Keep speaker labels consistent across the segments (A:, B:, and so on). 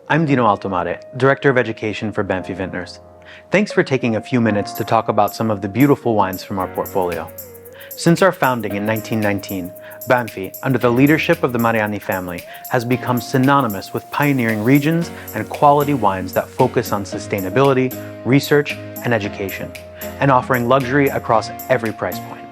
A: I'm Dino Altomare, Director of Education for Banfi Vintners. Thanks for taking a few minutes to talk about some of the beautiful wines from our portfolio. Since our founding in 1919, Banfi, under the leadership of the Mariani family, has become synonymous with pioneering regions and quality wines that focus on sustainability, research, and education, and offering luxury across every price point.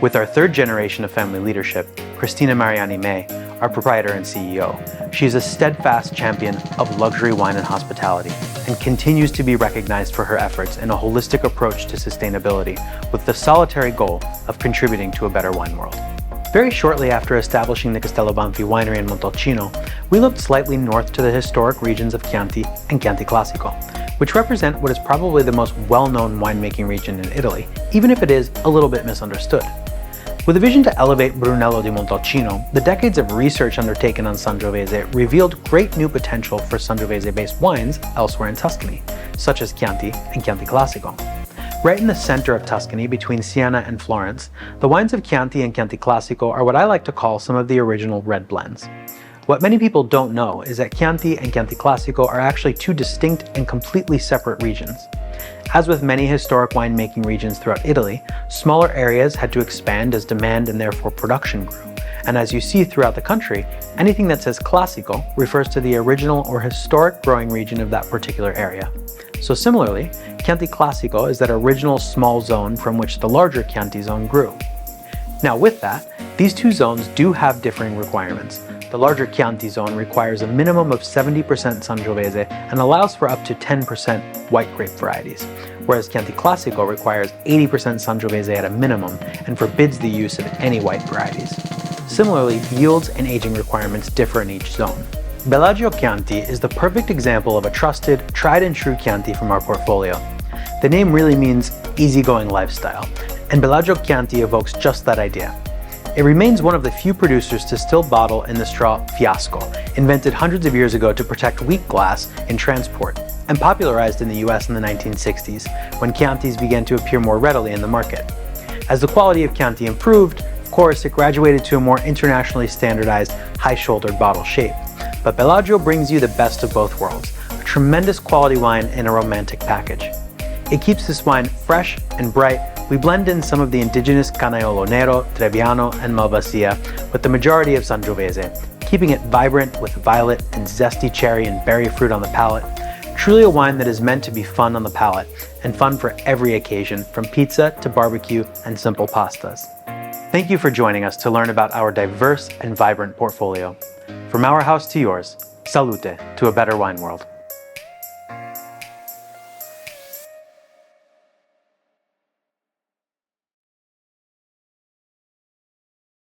A: With our third generation of family leadership, Cristina Mariani May, our proprietor and CEO, she is a steadfast champion of luxury wine and hospitality and continues to be recognized for her efforts in a holistic approach to sustainability with the solitary goal of contributing to a better wine world. Very shortly after establishing the Castello Banfi winery in Montalcino, we looked slightly north to the historic regions of Chianti and Chianti Classico, which represent what is probably the most well-known winemaking region in Italy, even if it is a little bit misunderstood. With a vision to elevate Brunello di Montalcino, the decades of research undertaken on Sangiovese revealed great new potential for Sangiovese-based wines elsewhere in Tuscany, such as Chianti and Chianti Classico. Right in the center of Tuscany, between Siena and Florence, the wines of Chianti and Chianti Classico are what I like to call some of the original red blends. What many people don't know is that Chianti and Chianti Classico are actually two distinct and completely separate regions. As with many historic winemaking regions throughout Italy, smaller areas had to expand as demand and therefore production grew. And as you see throughout the country, anything that says Classico refers to the original or historic growing region of that particular area. So similarly, Chianti Classico is that original small zone from which the larger Chianti zone grew. Now with that, these two zones do have differing requirements. The larger Chianti zone requires a minimum of 70% Sangiovese and allows for up to 10% white grape varieties, whereas Chianti Classico requires 80% Sangiovese at a minimum and forbids the use of any white varieties. Similarly, yields and aging requirements differ in each zone. Bellagio Chianti is the perfect example of a trusted, tried and true Chianti from our portfolio. The name really means easygoing lifestyle, and Bellagio Chianti evokes just that idea. It remains one of the few producers to still bottle in the straw fiasco, invented hundreds of years ago to protect weak glass in transport, and popularized in the US in the 1960s, when Chiantis began to appear more readily in the market. As the quality of Chianti improved, of course, it graduated to a more internationally standardized, high-shouldered bottle shape. But Bellagio brings you the best of both worlds, a tremendous quality wine in a romantic package. It keeps this wine fresh and bright. We blend in some of the indigenous Canaiolo Nero, Trebbiano, and Malvasia with the majority of Sangiovese, keeping it vibrant with violet and zesty cherry and berry fruit on the palate. Truly a wine that is meant to be fun on the palate and fun for every occasion, from pizza to barbecue and simple pastas. Thank you for joining us to learn about our diverse and vibrant portfolio. From our house to yours, salute to a better wine world.